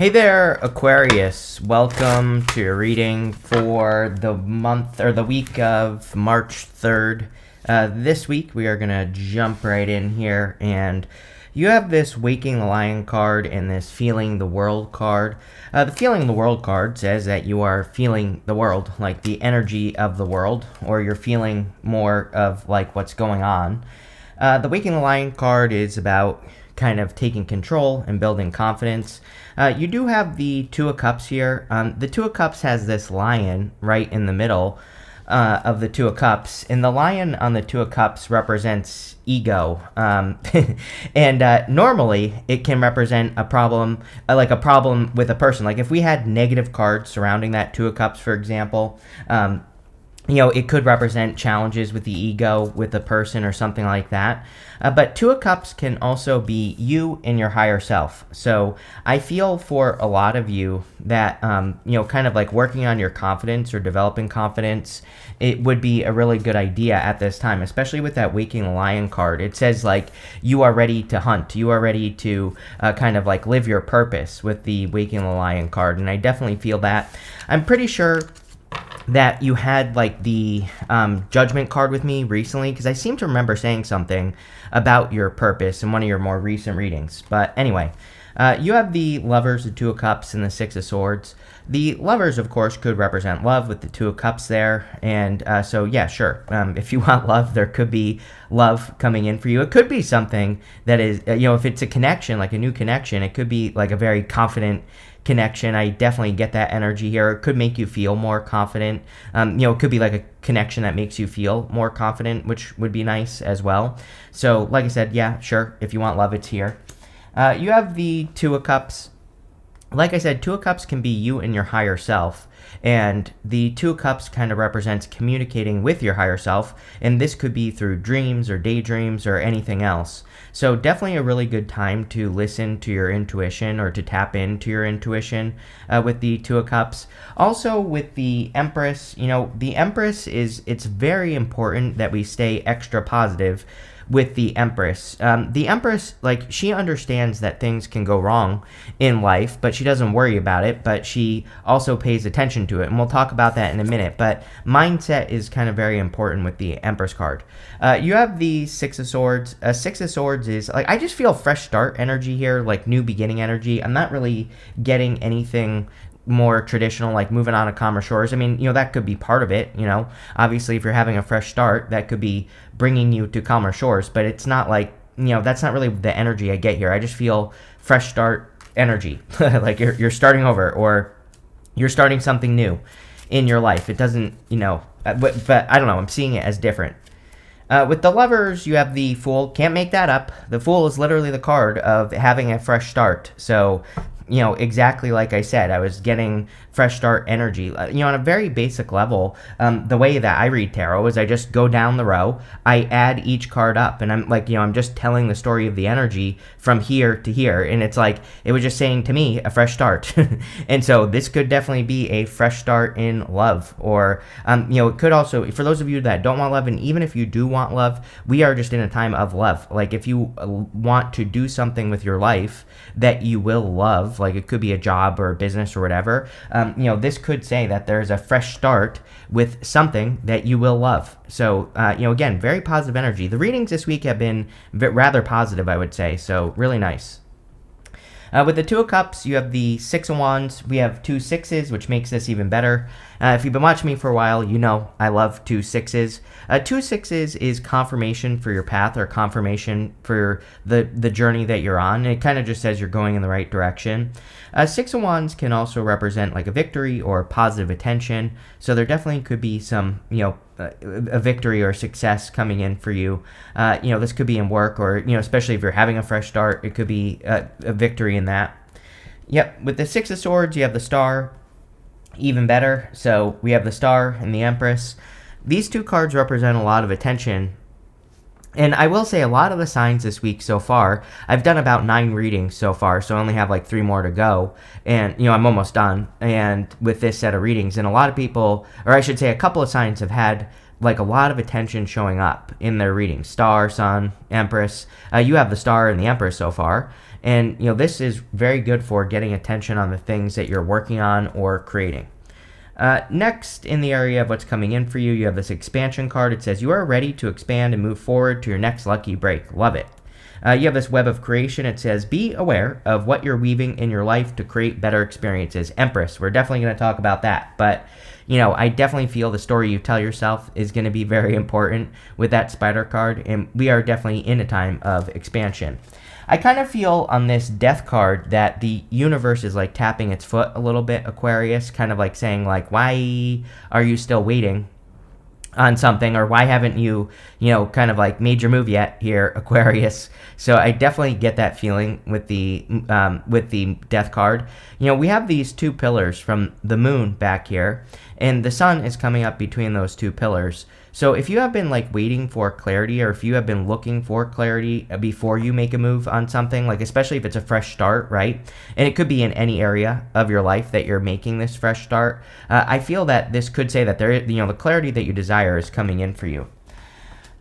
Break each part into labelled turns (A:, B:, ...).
A: Hey there, Aquarius. Welcome to your reading for the month or the week of March 3rd. This week we are going to jump right in here, and you have this Waking the Lion card and this Feeling the World card. The Feeling the World card says that you are feeling the world, like the energy of the world, or you're feeling more of like what's going on. The Waking the Lion card is about kind of taking control and building confidence. You do have the Two of Cups here. The Two of Cups has this lion right in the middle of the Two of Cups, and the lion on the Two of Cups represents ego. And normally it can represent a problem, like a problem with a person. Like if we had negative cards surrounding that Two of Cups, for example, it could represent challenges with the ego, with a person, or something like that. But Two of Cups can also be you and your higher self. So I feel for a lot of you that, kind of like working on your confidence or developing confidence, it would be a really good idea at this time, especially with that Waking the Lion card. It says like you are ready to hunt. You are ready to kind of like live your purpose with the Waking the Lion card. And I definitely feel that. I'm pretty sure that you had like the Judgment card with me recently, because I seem to remember saying something about your purpose in one of your more recent readings. But anyway, you have the Lovers, the Two of Cups, and the Six of Swords. The Lovers, of course, could represent love with the Two of Cups there. And so, yeah, sure. If you want love, there could be love coming in for you. It could be something that is, if it's a connection, like a new connection, it could be like a very confident connection. I definitely get that energy here. It could make you feel more confident. It could be like a connection that makes you feel more confident, which would be nice as well. So, like I said, yeah, sure. If you want love, it's here. You have the Two of Cups. Like I said, Two of Cups can be you and your higher self, and the Two of Cups kind of represents communicating with your higher self, and this could be through dreams or daydreams or anything else. So definitely a really good time to listen to your intuition or to tap into your intuition with the Two of Cups. Also with the Empress, the Empress it's very important that we stay extra positive with the Empress. The Empress, like, she understands that things can go wrong in life, but she doesn't worry about it, but she also pays attention to it, and we'll talk about that in a minute. But mindset is kind of very important with the Empress card. You have the Six of Swords. Six of Swords is, like, I just feel fresh start energy here, like new beginning energy. I'm not really getting anything more traditional, like moving on to calmer shores. I mean, that could be part of it. Obviously, if you're having a fresh start, that could be bringing you to calmer shores, but it's not like, that's not really the energy I get here. I just feel fresh start energy, like you're starting over, or you're starting something new in your life. It doesn't, but I don't know, I'm seeing it as different. With the Lovers, you have the Fool. Can't make that up. The Fool is literally the card of having a fresh start. So, exactly like I said, I was getting fresh start energy. On a very basic level, the way that I read tarot is I just go down the row, I add each card up, and I'm like, I'm just telling the story of the energy from here to here, and it's like, it was just saying to me, a fresh start. And so this could definitely be a fresh start in love, or, it could also, for those of you that don't want love, and even if you do want love, we are just in a time of love. Like, if you want to do something with your life that you will love, like it could be a job or a business or whatever, this could say that there's a fresh start with something that you will love. So, again, very positive energy. The readings this week have been rather positive, I would say, so really nice. With the Two of Cups, you have the Six of Wands. We have two sixes, which makes this even better. If you've been watching me for a while, you know I love two sixes. Two sixes is confirmation for your path, or confirmation for the journey that you're on. It kind of just says you're going in the right direction. Six of Wands can also represent like a victory or positive attention. So there definitely could be some, a victory or success coming in for you. This could be in work, or, especially if you're having a fresh start, it could be a victory in that. Yep, with the Six of Swords, you have the Star, even better. So we have the Star and the Empress. These two cards represent a lot of attention. And I will say a lot of the signs this week so far, I've done about 9 readings so far, so I only have like 3 more to go. And, I'm almost done. And with this set of readings, and a lot of people, or I should say a couple of signs have had like a lot of attention showing up in their readings. Star, Sun, Empress. You have the Star and the Empress so far. And, this is very good for getting attention on the things that you're working on or creating. Next, in the area of what's coming in for you, you have this expansion card. It says, you are ready to expand and move forward to your next lucky break. Love it. You have this web of creation. It says, be aware of what you're weaving in your life to create better experiences. Empress, we're definitely going to talk about that. But, I definitely feel the story you tell yourself is going to be very important with that spider card. And we are definitely in a time of expansion. I kind of feel on this death card that the universe is like tapping its foot a little bit, Aquarius, kind of like saying like, why are you still waiting on something, or why haven't you, kind of like made your move yet here, Aquarius? So I definitely get that feeling with the death card. We have these two pillars from the moon back here, and the sun is coming up between those two pillars. So if you have been like waiting for clarity, or if you have been looking for clarity before you make a move on something, like especially if it's a fresh start, right? And it could be in any area of your life that you're making this fresh start. I feel that this could say that the clarity that you desire is coming in for you.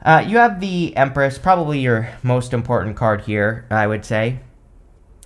A: You have the Empress, probably your most important card here, I would say.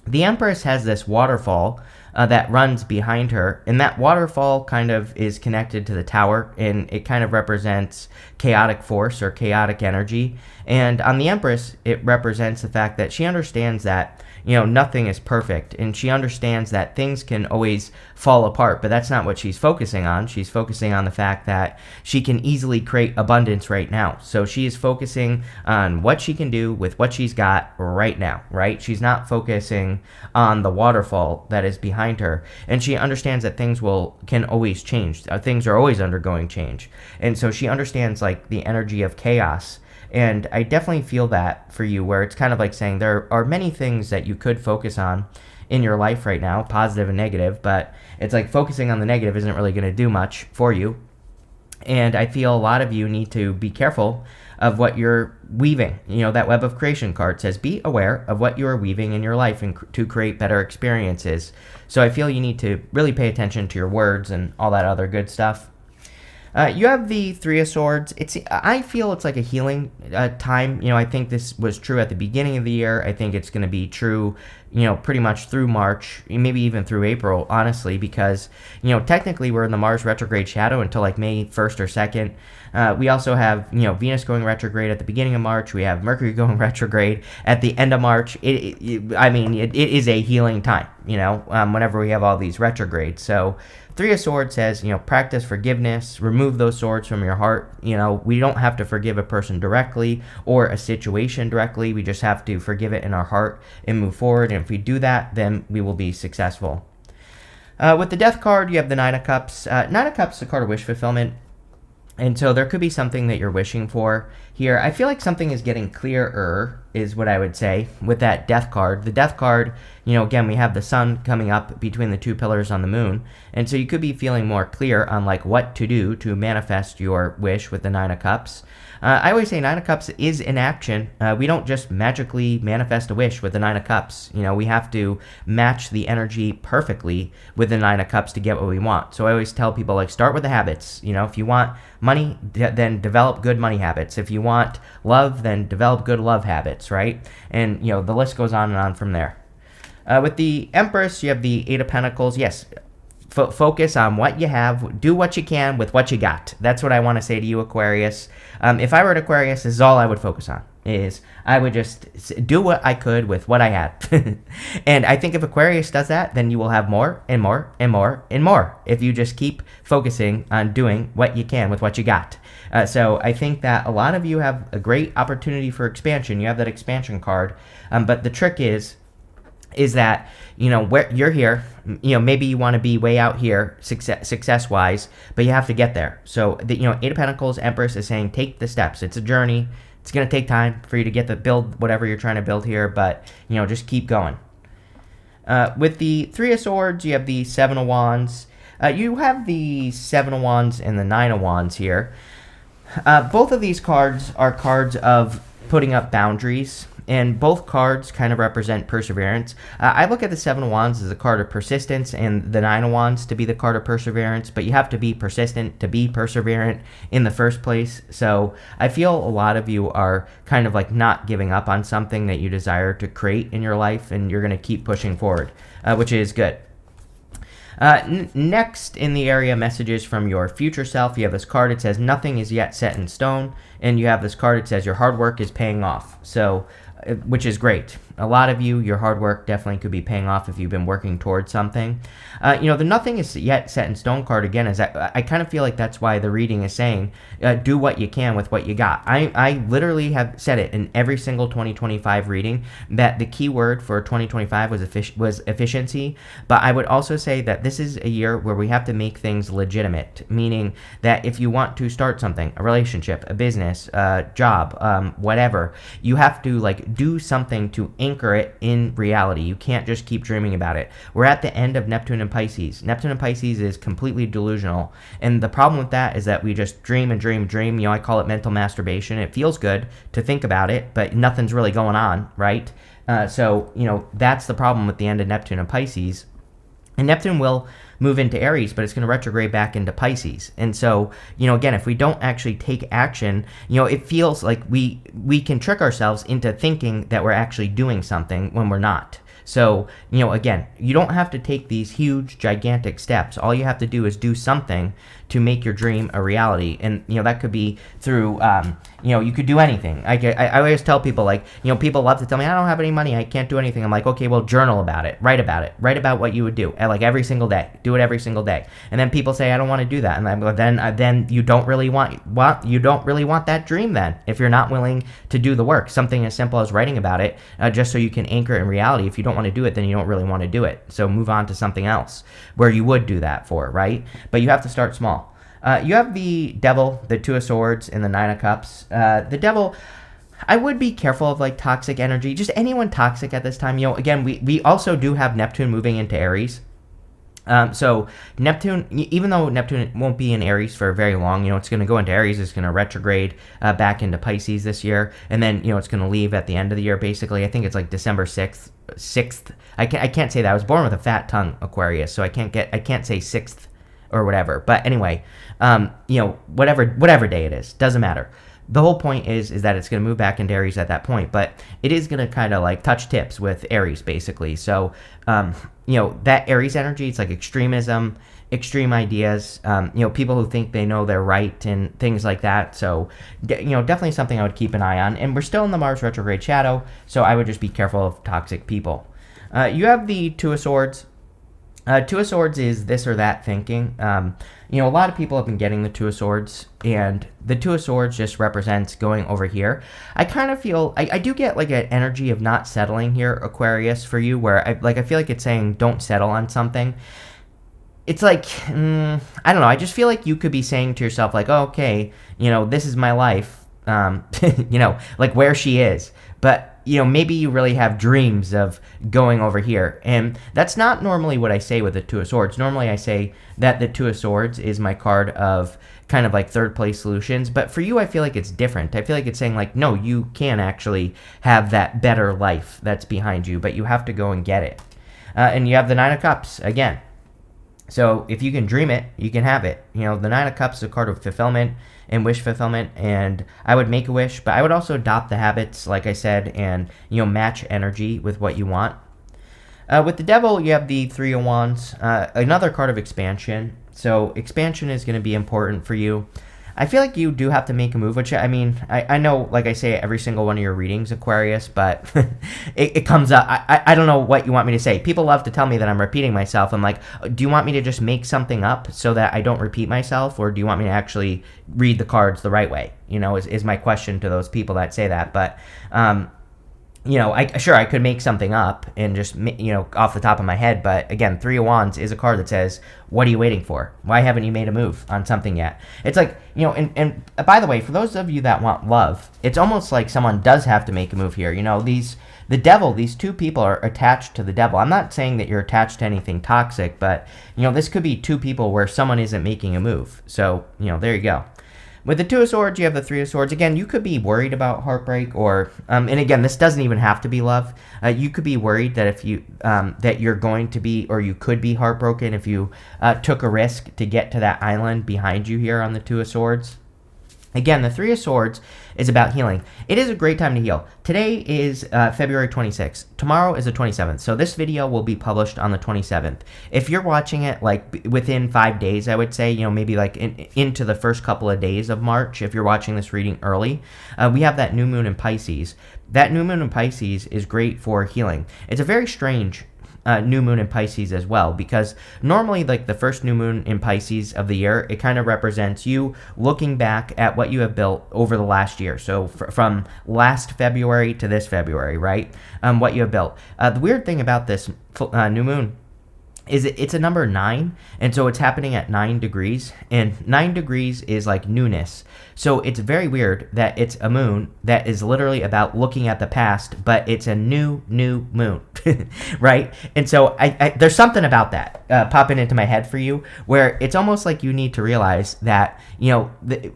A: The Empress has this waterfall that runs behind her, and that waterfall kind of is connected to the tower, and it kind of represents chaotic force or chaotic energy. And on the Empress, it represents the fact that she understands that nothing is perfect, and she understands that things can always fall apart, but that's not what she's focusing on. She's focusing on the fact that she can easily create abundance right now. So she is focusing on what she can do with what she's got right now, right? She's not focusing on the waterfall that is behind her, and she understands that things can always change. Things are always undergoing change, and so she understands like the energy of chaos. And I definitely feel that for you, where it's kind of like saying there are many things that you could focus on in your life right now, positive and negative, but it's like focusing on the negative isn't really going to do much for you. And I feel a lot of you need to be careful of what you're weaving. That web of creation card says, be aware of what you are weaving in your life and to create better experiences. So I feel you need to really pay attention to your words and all that other good stuff. You have the Three of Swords. I feel it's like a healing time. I think this was true at the beginning of the year. I think it's going to be true, pretty much through March, maybe even through April, honestly, because, technically we're in the Mars retrograde shadow until like May 1st or 2nd. We also have, Venus going retrograde at the beginning of March. We have Mercury going retrograde at the end of March. It is a healing time, whenever we have all these retrogrades. So Three of Swords says, practice forgiveness, remove those swords from your heart. We don't have to forgive a person directly or a situation directly. We just have to forgive it in our heart and move forward. And if we do that, then we will be successful. With the Death card, you have the Nine of Cups. Nine of Cups is a card of wish fulfillment. And so there could be something that you're wishing for here. I feel like something is getting clearer, is what I would say, with that Death card. The Death card, again, we have the sun coming up between the two pillars on the moon. And so you could be feeling more clear on like what to do to manifest your wish with the Nine of Cups. I always say Nine of Cups is in action. We don't just magically manifest a wish with the Nine of Cups. We have to match the energy perfectly with the Nine of Cups to get what we want. So I always tell people, like, start with the habits. If you want money, then develop good money habits. If you want love, then develop good love habits, right? And, the list goes on and on from there. With the Empress, you have the Eight of Pentacles. Yes, focus on what you have. Do what you can with what you got. That's what I want to say to you, Aquarius. If I were an Aquarius, this is all I would focus on. Is I would just do what I could with what I had. And I think if Aquarius does that, then you will have more and more and more and more if you just keep focusing on doing what you can with what you got. So I think that a lot of you have a great opportunity for expansion. You have that expansion card. But the trick is that, where you're here, maybe you want to be way out here success-wise, but you have to get there. So, Eight of Pentacles, Empress is saying, take the steps. It's a journey. It's going to take time for you to get to build whatever you're trying to build here, but, just keep going. With the Three of Swords, you have the Seven of Wands. You have the Seven of Wands and the Nine of Wands here. Both of these cards are cards of putting up boundaries. And both cards kind of represent perseverance. I look at the Seven of Wands as a card of persistence and the Nine of Wands to be the card of perseverance, but you have to be persistent to be perseverant in the first place. So I feel a lot of you are kind of like not giving up on something that you desire to create in your life, and you're going to keep pushing forward, which is good. Next in the area messages from your future self, you have this card. It says nothing is yet set in stone, and you have this card. It says your hard work is paying off. So, which is great. A lot of you, your hard work definitely could be paying off if you've been working towards something. The nothing is yet set in stone card, again, is that I kind of feel like that's why the reading is saying, do what you can with what you got. I literally have said it in every single 2025 reading that the key word for 2025 was efficiency. But I would also say that this is a year where we have to make things legitimate, meaning that if you want to start something, a relationship, a business, a job, whatever, you have to do something to anchor it in reality. You can't just keep dreaming about it. We're at the end of Neptune and Pisces. Neptune and Pisces is completely delusional. And the problem with that is that we just dream and dream and dream. I call it mental masturbation. It feels good to think about it, but nothing's really going on, right? So that's the problem with the end of Neptune and Pisces. And Neptune will move into Aries, but it's going to retrograde back into Pisces. And so, again, if we don't actually take action, it feels like we can trick ourselves into thinking that we're actually doing something when we're not. So, again, you don't have to take these huge, gigantic steps. All you have to do is do something to make your dream a reality. And, that could be through, you could do anything. I always tell people, people love to tell me, I don't have any money, I can't do anything. I'm like, okay, well, journal about it. Write about what you would do, every single day. Do it every single day. And then people say, I don't want to do that. And then you don't really want that dream then, if you're not willing to do the work. Something as simple as writing about it, just so you can anchor it in reality. If you don't want to do it, then you don't really want to do it. So move on to something else where you would do that for, right? But you have to start small. You have the Devil, the Two of Swords, and the Nine of Cups. The Devil, I would be careful of toxic energy, just anyone toxic at this time. Again, we also do have Neptune moving into Aries. So Neptune, even though Neptune won't be in Aries for very long, it's going to go into Aries, it's going to retrograde back into Pisces this year, and then, it's going to leave at the end of the year, basically. I think it's December 6th. I can't say that. I was born with a fat tongue, Aquarius, so I can't say 6th or whatever. But anyway, whatever day it is, doesn't matter. The whole point is that it's going to move back into Aries at that point, but it is going to kind of touch tips with Aries, basically. So, that Aries energy, it's extremism, extreme ideas, people who think they know they're right and things like that. So, definitely something I would keep an eye on. And we're still in the Mars retrograde shadow, so I would just be careful of toxic people. You have the Two of Swords. Two of Swords is this or that thinking. A lot of people have been getting the Two of Swords, and the Two of Swords just represents going over here. I kind of feel, I do get an energy of not settling here, Aquarius, for you, where I feel like it's saying don't settle on something. It's I don't know, I just feel like you could be saying to yourself, oh, okay, this is my life, where she is. But, maybe you really have dreams of going over here. And that's not normally what I say with the Two of Swords. Normally I say that the Two of Swords is my card of kind of third place solutions. But for you, I feel like it's different. I feel like it's saying no, you can actually have that better life that's behind you, but you have to go and get it. And you have the Nine of Cups again. So if you can dream it, you can have it. The Nine of Cups is a card of fulfillment and wish fulfillment, and I would make a wish, but I would also adopt the habits, like I said, and match energy with what you want. With the Devil, you have the Three of Wands, another card of expansion. So expansion is going to be important for you. I feel like you do have to make a move, which, I know, like I say, every single one of your readings, Aquarius, but it comes up. I don't know what you want me to say. People love to tell me that I'm repeating myself. I'm like, do you want me to just make something up so that I don't repeat myself, or do you want me to actually read the cards the right way? Is my question to those people that say that. But, I could make something up and just, off the top of my head. But again, Three of Wands is a card that says, what are you waiting for? Why haven't you made a move on something yet? It's and by the way, for those of you that want love, it's almost like someone does have to make a move here. The Devil, these two people are attached to the Devil. I'm not saying that you're attached to anything toxic, but, this could be two people where someone isn't making a move. So, there you go. With the Two of Swords, you have the Three of Swords. Again, you could be worried about heartbreak, or and again, this doesn't even have to be love. You could be worried that if you that you're going to be, or you could be heartbroken if you took a risk to get to that island behind you here on the Two of Swords. Again, the Three of Swords is about healing. It is a great time to heal. Today is February 26th. Tomorrow is the 27th. So this video will be published on the 27th. If you're watching it like within 5 days, I would say, you know, maybe like into the first couple of days of March, if you're watching this reading early, we have that new moon in Pisces. That new moon in Pisces is great for healing. It's a very strange new moon in Pisces as well, because normally like the first new moon in Pisces of the year, it kind of represents you looking back at what you have built over the last year. So from last February to this February, right? What you have built. The weird thing about this new moon is it's a number 9, and so it's happening at 9 degrees, and 9 degrees is like newness. So it's very weird that it's a moon that is literally about looking at the past, but it's a new moon, right? And so I there's something about that popping into my head for you, where it's almost like you need to realize that, you know,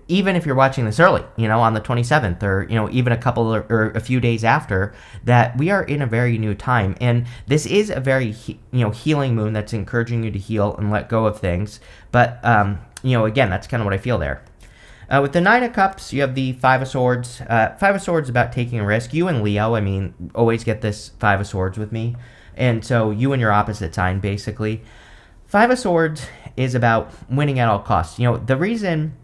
A: even if you're watching this early, you know, on the 27th, or, you know, even a couple or a few days after, that we are in a very new time, and this is a very healing moon that's encouraging you to heal and let go of things. But you know, again, that's kind of what I feel there. With the Nine of Cups, you have the Five of Swords. Five of Swords is about taking a risk. You and Leo, I mean, always get this Five of Swords with me. And so you and your opposite sign, basically. Five of Swords is about winning at all costs. You know, the reason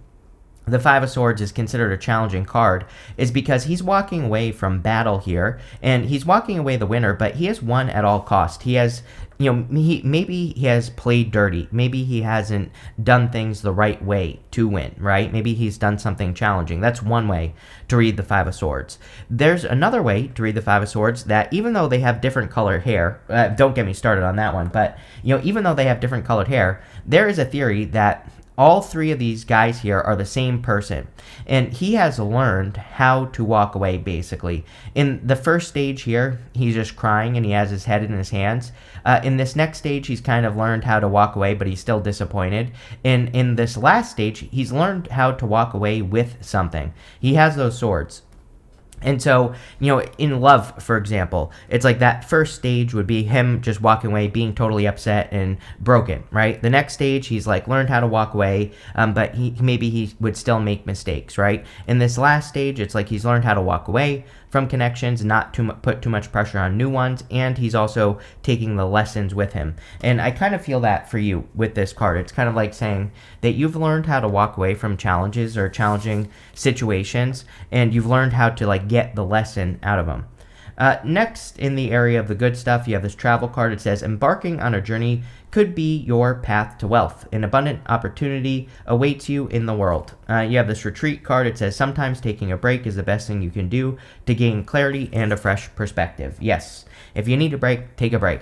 A: the Five of Swords is considered a challenging card is because he's walking away from battle here, and he's walking away the winner, but he has won at all costs. He has, you know, maybe he has played dirty. Maybe he hasn't done things the right way to win, right? Maybe he's done something challenging. That's one way to read the Five of Swords. There's another way to read the Five of Swords that even though they have different colored hair, don't get me started on that one, but, you know, even though they have different colored hair, there is a theory that all three of these guys here are the same person, and he has learned how to walk away, basically. In the first stage here, he's just crying and he has his head in his hands. In this next stage, he's kind of learned how to walk away, but he's still disappointed. And in this last stage, he's learned how to walk away with something. He has those swords. And so, you know, in love, for example, it's like that first stage would be him just walking away, being totally upset and broken, right? The next stage, he's like learned how to walk away, but maybe he would still make mistakes, right? In this last stage, it's like he's learned how to walk away from connections, not to put too much pressure on new ones, and he's also taking the lessons with him. And I kind of feel that for you with this card. It's kind of like saying that you've learned how to walk away from challenges or challenging situations, and you've learned how to like get the lesson out of them. Next, in the area of the good stuff, you have this travel card. It says, embarking on a journey could be your path to wealth. An abundant opportunity awaits you in the world. You have this retreat card. It says, sometimes taking a break is the best thing you can do to gain clarity and a fresh perspective. Yes, if you need a break, take a break.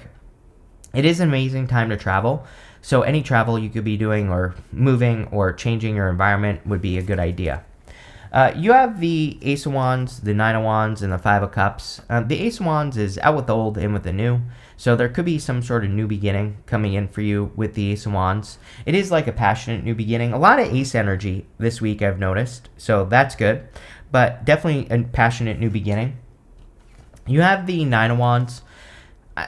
A: It is an amazing time to travel. So any travel you could be doing or moving or changing your environment would be a good idea. You have the Ace of Wands, the Nine of Wands, and the Five of Cups. The Ace of Wands is out with the old, in with the new. So there could be some sort of new beginning coming in for you with the Ace of Wands. It is like a passionate new beginning. A lot of Ace energy this week, I've noticed. So that's good. But definitely a passionate new beginning. You have the Nine of Wands.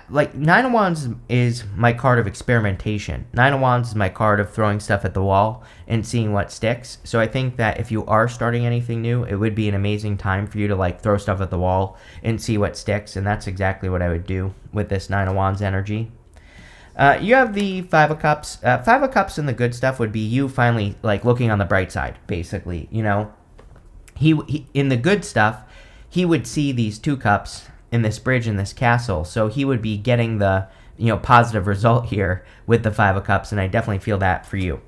A: Like, Nine of Wands is my card of experimentation. Nine of Wands is my card of throwing stuff at the wall and seeing what sticks. So I think that if you are starting anything new, it would be an amazing time for you to like throw stuff at the wall and see what sticks. And that's exactly what I would do with this Nine of Wands energy. You have the Five of Cups. Five of Cups and the good stuff would be you finally like looking on the bright side, basically. You know, he in the good stuff, he would see these two cups in this bridge in this castle, so he would be getting the, you know, positive result here with the Five of Cups, and I definitely feel that for you.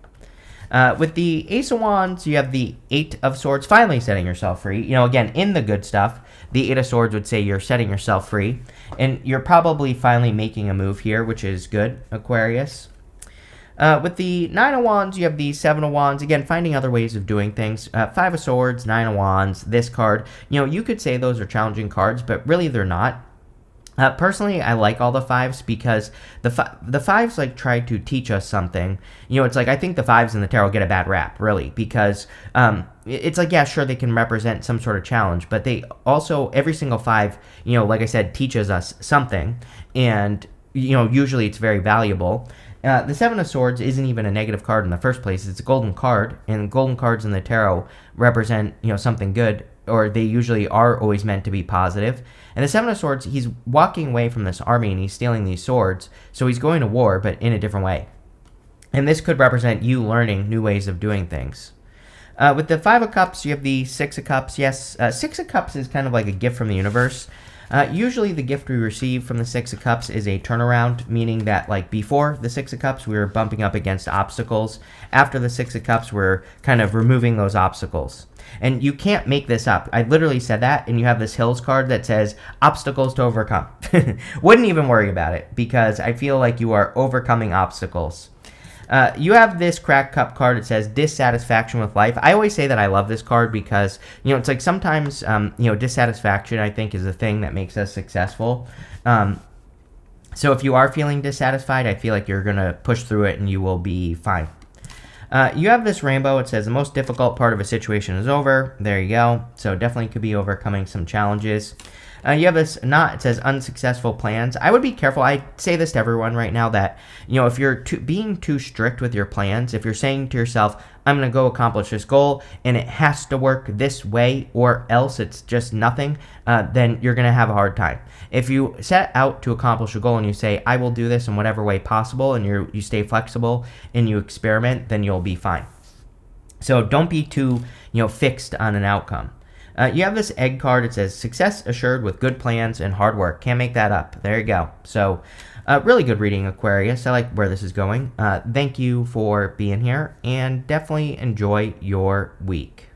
A: With the Ace of Wands, you have the Eight of Swords, finally setting yourself free. You know, again, in the good stuff, the Eight of Swords would say you're setting yourself free, and you're probably finally making a move here, which is good, Aquarius. With the Nine of Wands, you have the Seven of Wands. Again, finding other ways of doing things. Five of Swords, Nine of Wands, this card. You know, you could say those are challenging cards, but really they're not. Personally, I like all the fives because the fives like try to teach us something. It's like I think the fives in the tarot get a bad rap, really, because it's like, yeah, sure, they can represent some sort of challenge, but they also, every single five, like I said, teaches us something, and usually it's very valuable. The Seven of Swords isn't even a negative card in the first place. It's a golden card, and golden cards in the tarot represent something good, or they usually are always meant to be positive. And the Seven of Swords, he's walking away from this army and he's stealing these swords, so he's going to war, but in a different way. And this could represent you learning new ways of doing things. With the Five of Cups, you have the Six of Cups. Yes, Six of Cups is kind of like a gift from the universe. Usually the gift we receive from the Six of Cups is a turnaround, meaning that like before the Six of Cups, we were bumping up against obstacles. After the Six of Cups, we're kind of removing those obstacles. And you can't make this up. I literally said that, and you have this Hills card that says obstacles to overcome. Wouldn't even worry about it, because I feel like you are overcoming obstacles. You have this Cracked Cup card. It says dissatisfaction with life. I always say that I love this card because, it's like sometimes, dissatisfaction, I think, is the thing that makes us successful. So if you are feeling dissatisfied, I feel like you're going to push through it and you will be fine. You have this rainbow. It says the most difficult part of a situation is over. There you go. So definitely could be overcoming some challenges. You have this knot. It says unsuccessful plans. I would be careful. I say this to everyone right now that, if you're being too strict with your plans, if you're saying to yourself, I'm going to go accomplish this goal and it has to work this way or else it's just nothing, then you're going to have a hard time. If you set out to accomplish a goal and you say, I will do this in whatever way possible, and you stay flexible and you experiment, then you'll be fine. So don't be too, fixed on an outcome. You have this egg card. It says success assured with good plans and hard work. Can't make that up. There you go. So really good reading, Aquarius. I like where this is going. Thank you for being here, and definitely enjoy your week.